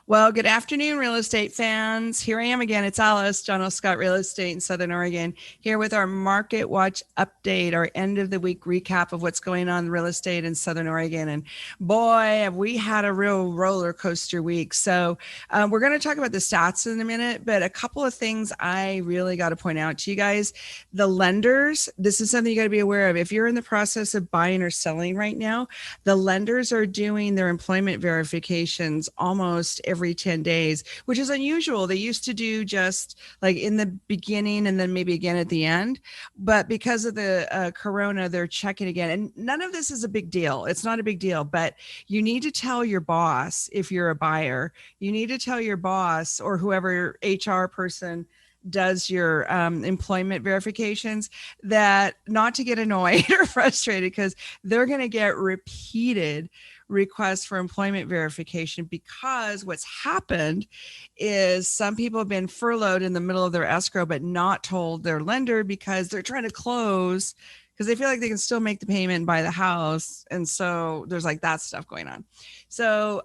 Well, good afternoon, real estate fans. Here I am again. It's Alice, John L. Scott Real Estate in Southern Oregon, here with our Market Watch update, our end of the week recap of what's going on in real estate in Southern Oregon. And boy, have we had a real roller coaster week. So we're going to talk about the stats in a minute, but a couple of things I really got to point out to you guys. The lenders, this is something you got to be aware of. If you're in the process of buying or selling right now, the lenders are doing their employment verifications almost every 10 days, which is unusual. They used to do just like in the beginning and then maybe again at the end. But because of the corona, they're checking again. And none of this is a big deal. It's not a big deal, but you need to tell your boss if you're a buyer. You need to tell your boss or whoever HR person does your employment verifications that not to get annoyed or frustrated, because they're going to get repeated requests for employment verification, because what's happened is some people have been furloughed in the middle of their escrow but not told their lender because they're trying to close because they feel like they can still make the payment and buy the house. And so there's like that stuff going on. So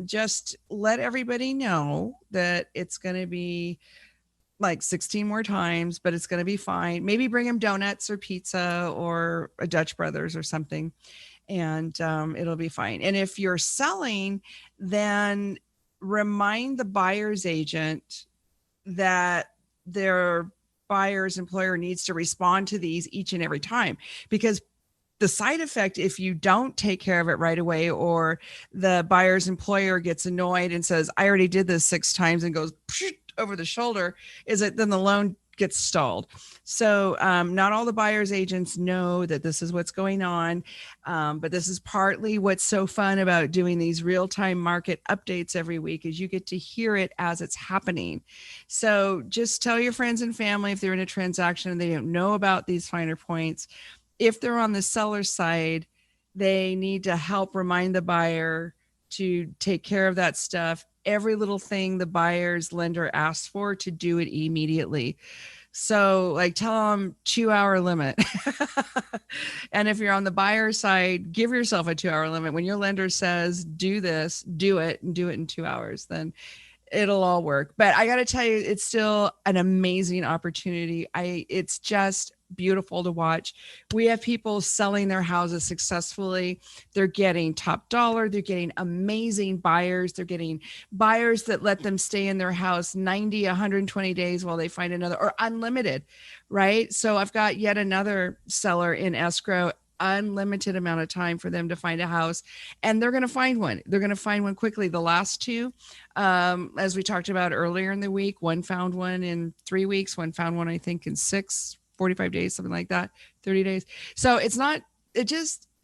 just let everybody know that it's going to be like 16 more times, but it's going to be fine. Maybe bring them donuts or pizza or a Dutch Brothers or something, and it'll be fine. And if you're selling, then remind the buyer's agent that their buyer's employer needs to respond to these each and every time, because the side effect, if you don't take care of it right away, or the buyer's employer gets annoyed and says, I already did this 6 times, and goes over the shoulder, is that then the loan gets stalled. So not all the buyer's agents know that this is what's going on. But this is partly what's so fun about doing these real-time market updates every week, is you get to hear it as it's happening. So just tell your friends and family if they're in a transaction and they don't know about these finer points. If they're on the seller side, they need to help remind the buyer to take care of that stuff. Every little thing the buyer's lender asks for, to do it immediately. So like tell them 2-hour limit. And if you're on the buyer side, give yourself a 2-hour limit. When your lender says, do this, do it, and do it in 2 hours, then it'll all work. But I got to tell you, it's still an amazing opportunity. It's just beautiful to watch. We have people selling their houses successfully. They're getting top dollar. They're getting amazing buyers. They're getting buyers that let them stay in their house 90, 120 days while they find another, or unlimited, right? So I've got yet another seller in escrow, unlimited amount of time for them to find a house, and they're going to find one. They're going to find one quickly. The last two, as we talked about earlier in the week, one found one in 3 weeks. One found one, I think, in 45 days, something like that, 30 days. So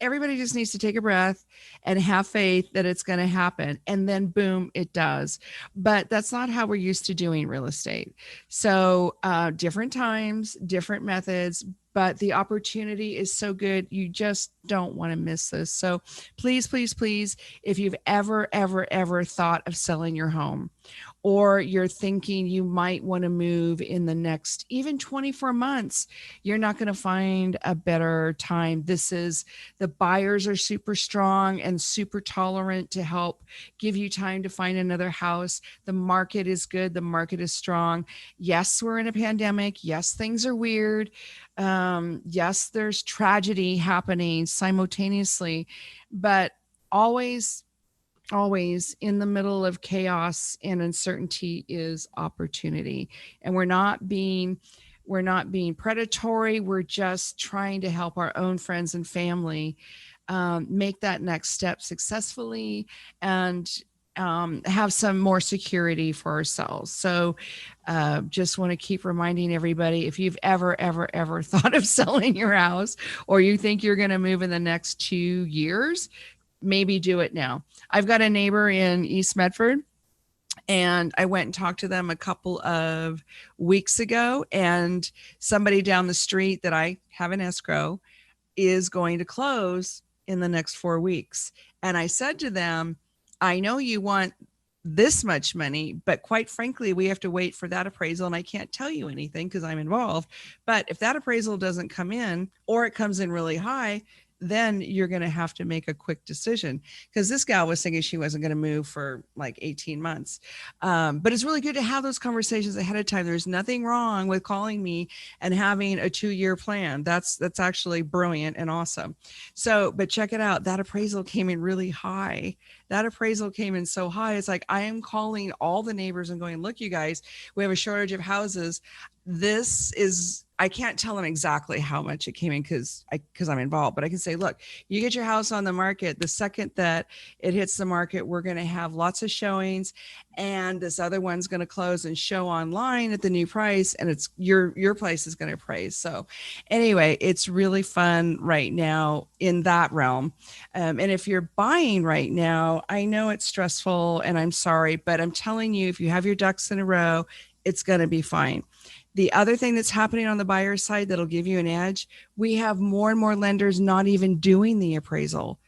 everybody just needs to take a breath and have faith that it's going to happen. And then boom, it does. But that's not how we're used to doing real estate. So different times, different methods, but the opportunity is so good. You just don't want to miss this. So please, please, please, if you've ever thought of selling your home, or you're thinking you might want to move in the next even 24 months, you're not going to find a better time. The buyers are super strong and super tolerant to help give you time to find another house. The market is good. The market is strong. Yes, we're in a pandemic. Yes, things are weird. Yes, there's tragedy happening simultaneously, but always in the middle of chaos and uncertainty is opportunity. And we're not being predatory. We're just trying to help our own friends and family make that next step successfully, and have some more security for ourselves. So just want to keep reminding everybody, if you've ever thought of selling your house, or you think you're going to move in the next 2 years, maybe do it now. I've got a neighbor in East Medford, and I went and talked to them a couple of weeks ago, and somebody down the street that I have in escrow is going to close in the next 4 weeks. And I said to them, I know you want this much money, but quite frankly, we have to wait for that appraisal, and I can't tell you anything because I'm involved. But if that appraisal doesn't come in, or it comes in really high, then you're going to have to make a quick decision, because this gal was thinking she wasn't going to move for like 18 months. But it's really good to have those conversations ahead of time. There's nothing wrong with calling me and having a 2-year plan. That's actually brilliant and awesome. So, but check it out. That appraisal came in really high. That appraisal came in so high. It's like, I am calling all the neighbors and going, look, you guys, we have a shortage of houses. This is, I can't tell them exactly how much it came in because I'm involved, but I can say, look, you get your house on the market. The second that it hits the market, we're going to have lots of showings, and this other one's going to close and show online at the new price, and it's your place is going to appraise. So anyway, it's really fun right now in that realm. And if you're buying right now, I know it's stressful and I'm sorry, but I'm telling you, if you have your ducks in a row, it's going to be fine. The other thing that's happening on the buyer side that'll give you an edge, we have more and more lenders not even doing the appraisal.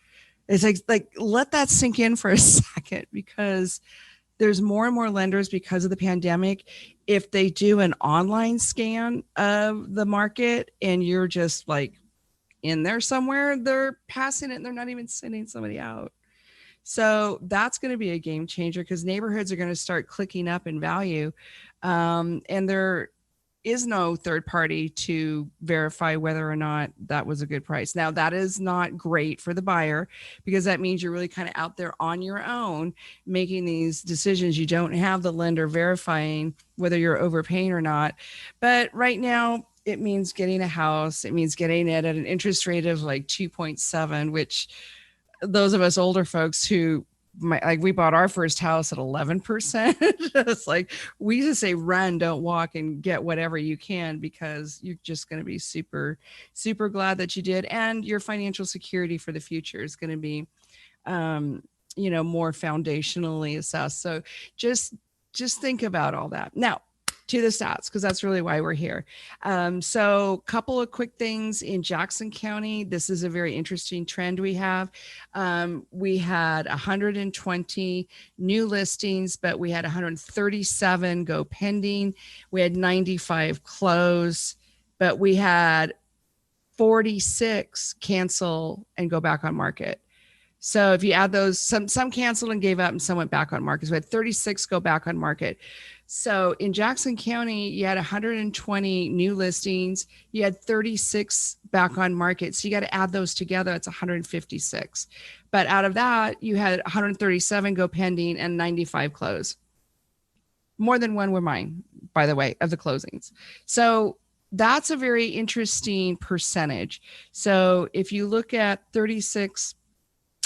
It's like let that sink in for a second, because there's more and more lenders, because of the pandemic, if they do an online scan of the market and you're just like in there somewhere, they're passing it and they're not even sending somebody out. So that's going to be a game changer, because neighborhoods are going to start clicking up in value. And there is no third party to verify whether or not that was a good price. Now, that is not great for the buyer, because that means you're really kind of out there on your own making these decisions. You don't have the lender verifying whether you're overpaying or not. But right now, it means getting a house. It means getting it at an interest rate of like 2.7, which those of us older folks who we bought our first house at 11%. It's like, we just say run, don't walk, and get whatever you can, because you're just going to be super, super glad that you did. And your financial security for the future is going to be, more foundationally assessed. So just think about all that. Now, to the stats, because that's really why we're here. So a couple of quick things in Jackson County. This is a very interesting trend we have. We had 120 new listings, but we had 137 go pending. We had 95 close, but we had 46 cancel and go back on market. So if you add those, some canceled and gave up and some went back on market. So we had 36 go back on market. So in Jackson County, you had 120 new listings. You had 36 back on market. So you got to add those together. It's 156. But out of that, you had 137 go pending and 95 close. More than one were mine, by the way, of the closings. So that's a very interesting percentage. So if you look at 36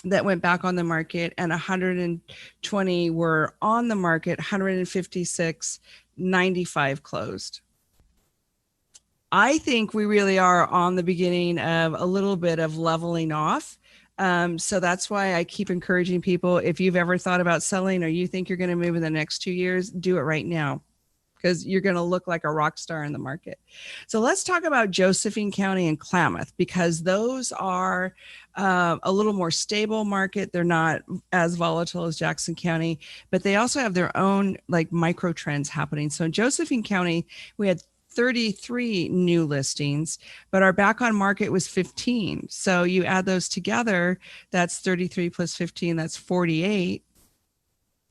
that went back on the market and 120 were on the market, 156, 95 closed. I think we really are on the beginning of a little bit of leveling off. So that's why I keep encouraging people, if you've ever thought about selling or you think you're going to move in the next 2 years, do it right now, because you're going to look like a rock star in the market. So let's talk about Josephine County and Klamath, because those are a little more stable market. They're not as volatile as Jackson County, but they also have their own like micro trends happening. So in Josephine County, we had 33 new listings, but our back on market was 15. So you add those together, that's 33 plus 15, that's 48.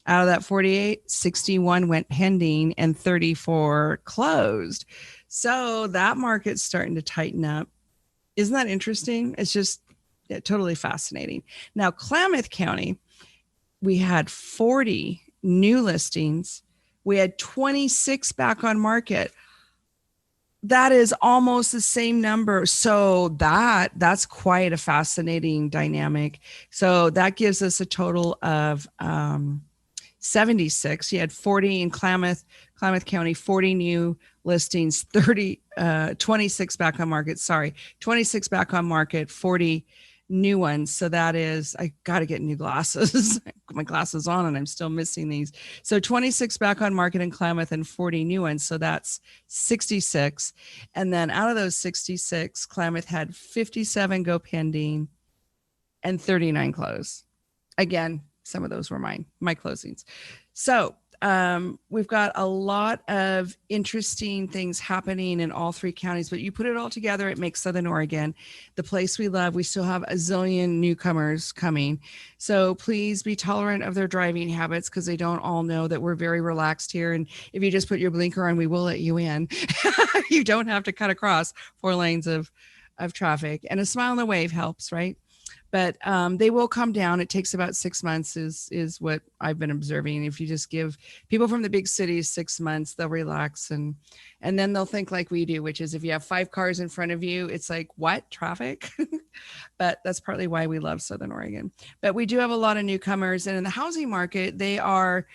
Out of that 48, 61 went pending and 34 closed. So that market's starting to tighten up. Isn't that interesting? It's just totally fascinating. Now, Klamath County, we had 40 new listings. We had 26 back on market. That is almost the same number. So that's quite a fascinating dynamic. So that gives us a total of 76. You had 40 in Klamath County, 40 new listings, 26 back on market. 26 back on market, 40 new ones. So that is, I got to get new glasses. My glasses on and I'm still missing these. So 26 back on market in Klamath and 40 new ones. So that's 66. And then out of those 66, Klamath had 57 go pending and 39 close. Again, some of those were my closings. So we've got a lot of interesting things happening in all three counties, but you put it all together, it makes Southern Oregon the place we love. We still have a zillion newcomers coming. So please be tolerant of their driving habits because they don't all know that we're very relaxed here. And if you just put your blinker on, we will let you in. You don't have to cut across 4 lanes of traffic. And a smile and a wave helps, right? But they will come down. It takes about 6 months is what I've been observing. If you just give people from the big cities 6 months, they'll relax and then they'll think like we do, which is if you have 5 cars in front of you, it's like, what, traffic? But that's partly why we love Southern Oregon. But we do have a lot of newcomers, and in the housing market, they are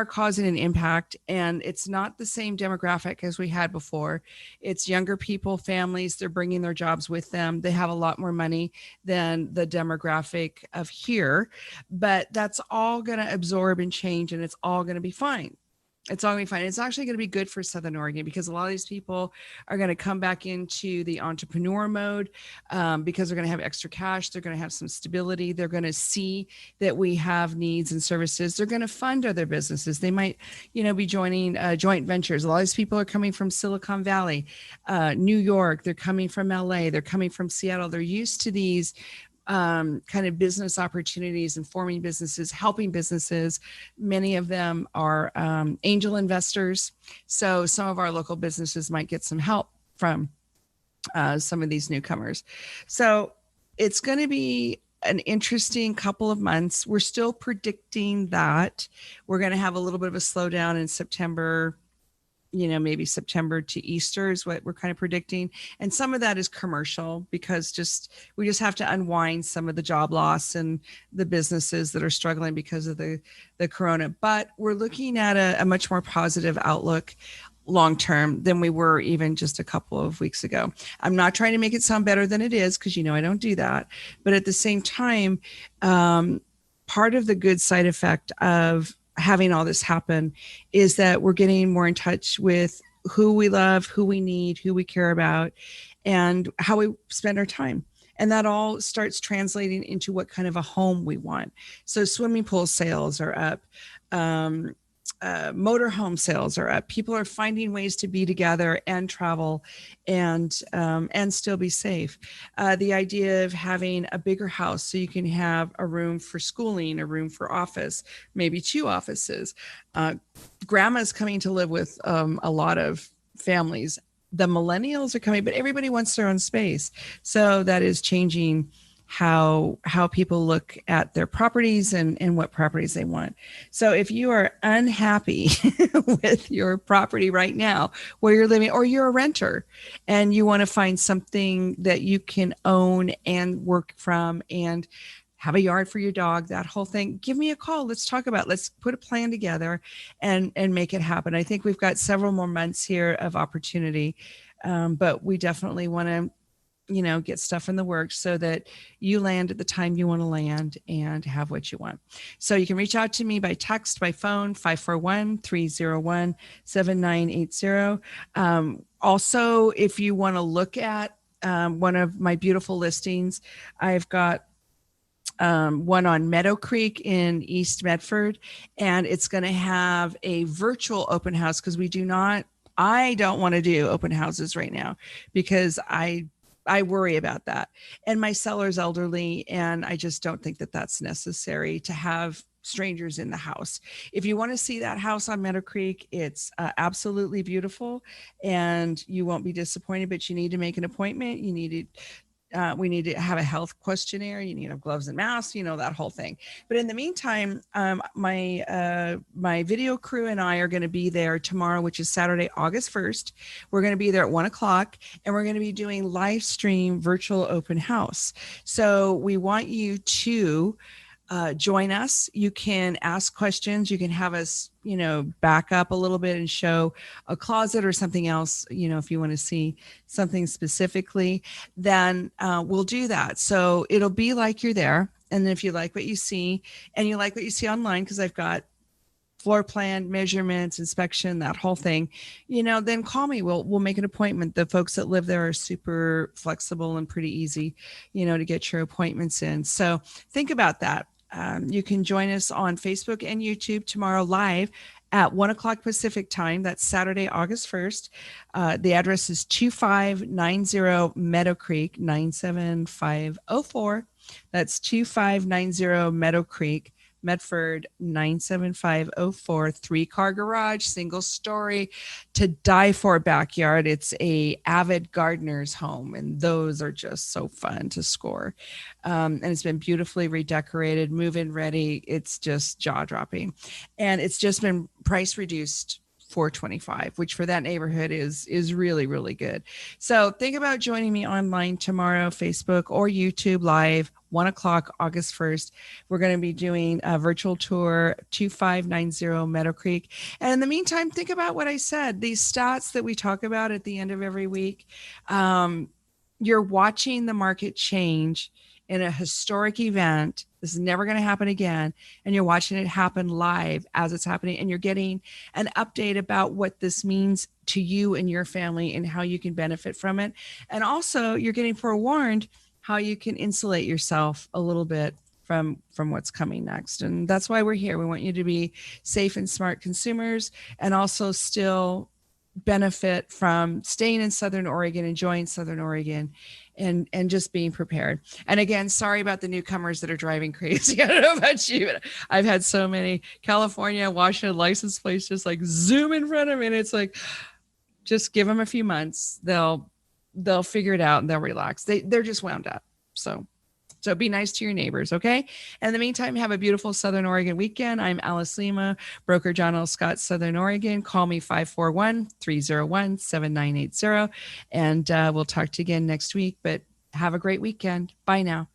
causing an impact, and it's not the same demographic as we had before. It's younger people, families, they're bringing their jobs with them. They have a lot more money than the demographic of here, but that's all going to absorb and change, and it's all going to be fine. It's all going to be fine. It's actually going to be good for Southern Oregon because a lot of these people are going to come back into the entrepreneur mode because they're going to have extra cash. They're going to have some stability. They're going to see that we have needs and services. They're going to fund other businesses. They might, be joining joint ventures. A lot of these people are coming from Silicon Valley, New York. They're coming from LA. They're coming from Seattle. They're used to these kind of business opportunities and forming businesses, helping businesses. Many of them are angel investors. So some of our local businesses might get some help from some of these newcomers. So it's going to be an interesting couple of months. We're still predicting that we're going to have a little bit of a slowdown in September. Maybe September to Easter is what we're kind of predicting. And some of that is commercial because we just have to unwind some of the job loss and the businesses that are struggling because of the corona. But we're looking at a much more positive outlook long term than we were even just a couple of weeks ago. I'm not trying to make it sound better than it is because I don't do that. But at the same time, part of the good side effect of having all this happen is that we're getting more in touch with who we love, who we need, who we care about, and how we spend our time. And that all starts translating into what kind of a home we want. So swimming pool sales are up. Motorhome sales are up. People are finding ways to be together and travel and still be safe. The idea of having a bigger house so you can have a room for schooling, a room for office, maybe 2 offices. Grandma's coming to live with a lot of families. The millennials are coming, but everybody wants their own space. So that is changing how people look at their properties and what properties they want. So if you are unhappy with your property right now where you're living, or you're a renter and you want to find something that you can own and work from and have a yard for your dog, that whole thing, give me a call. Let's talk about it. Let's put a plan together and make it happen. I think we've got several more months here of opportunity, but we definitely want to get stuff in the works so that you land at the time you want to land and have what you want. So you can reach out to me by text, by phone, 541-301-7980. Also, if you want to look at one of my beautiful listings, I've got one on Meadow Creek in East Medford, and it's going to have a virtual open house because I don't want to do open houses right now because I worry about that. And my seller's elderly, and I just don't think that that's necessary to have strangers in the house. If you want to see that house on Meadow Creek, it's absolutely beautiful and you won't be disappointed, but you need to make an appointment. We need to have a health questionnaire. You need to have gloves and masks, that whole thing. But in the meantime, my video crew and I are going to be there tomorrow, which is Saturday, August 1st. We're going to be there at 1:00 and we're going to be doing live stream virtual open house. So we want you to join us. You can ask questions. You can have us, back up a little bit and show a closet or something else, if you want to see something specifically, then we'll do that. So it'll be like you're there. And then if you like what you see and you like what you see online, because I've got floor plan, measurements, inspection, that whole thing, then call me. We'll make an appointment. The folks that live there are super flexible and pretty easy, to get your appointments in. So think about that. You can join us on Facebook and YouTube tomorrow live at 1 o'clock Pacific time. That's Saturday, August 1st. The address is 2590 Meadow Creek, 97504. That's 2590 Meadow Creek, Medford 97504. 3-car garage, single story, to die for backyard. It's a avid gardener's home, and those are just so fun to score. And it's been beautifully redecorated, move-in ready. It's just jaw-dropping, and it's just been price reduced. 425, which for that neighborhood is really, really good. So think about joining me online tomorrow, Facebook or YouTube live, 1 o'clock, August 1st. We're going to be doing a virtual tour, 2590 Meadow Creek. And in the meantime, think about what I said, these stats that we talk about at the end of every week. You're watching the market change in a historic event. This is never going to happen again. And you're watching it happen live as it's happening. And you're getting an update about what this means to you and your family and how you can benefit from it. And also you're getting forewarned how you can insulate yourself a little bit from what's coming next. And that's why we're here. We want you to be safe and smart consumers, and also still benefit from staying in Southern Oregon, enjoying Southern Oregon, and just being prepared. And again, sorry about the newcomers that are driving crazy. I don't know about you, but I've had so many California, Washington license plates just like zoom in front of me. And it's like, just give them a few months. They'll figure it out and they'll relax. They're just wound up. So be nice to your neighbors, okay? And in the meantime, have a beautiful Southern Oregon weekend. I'm Alice Lema, broker John L. Scott, Southern Oregon. Call me 541-301-7980. And we'll talk to you again next week. But have a great weekend. Bye now.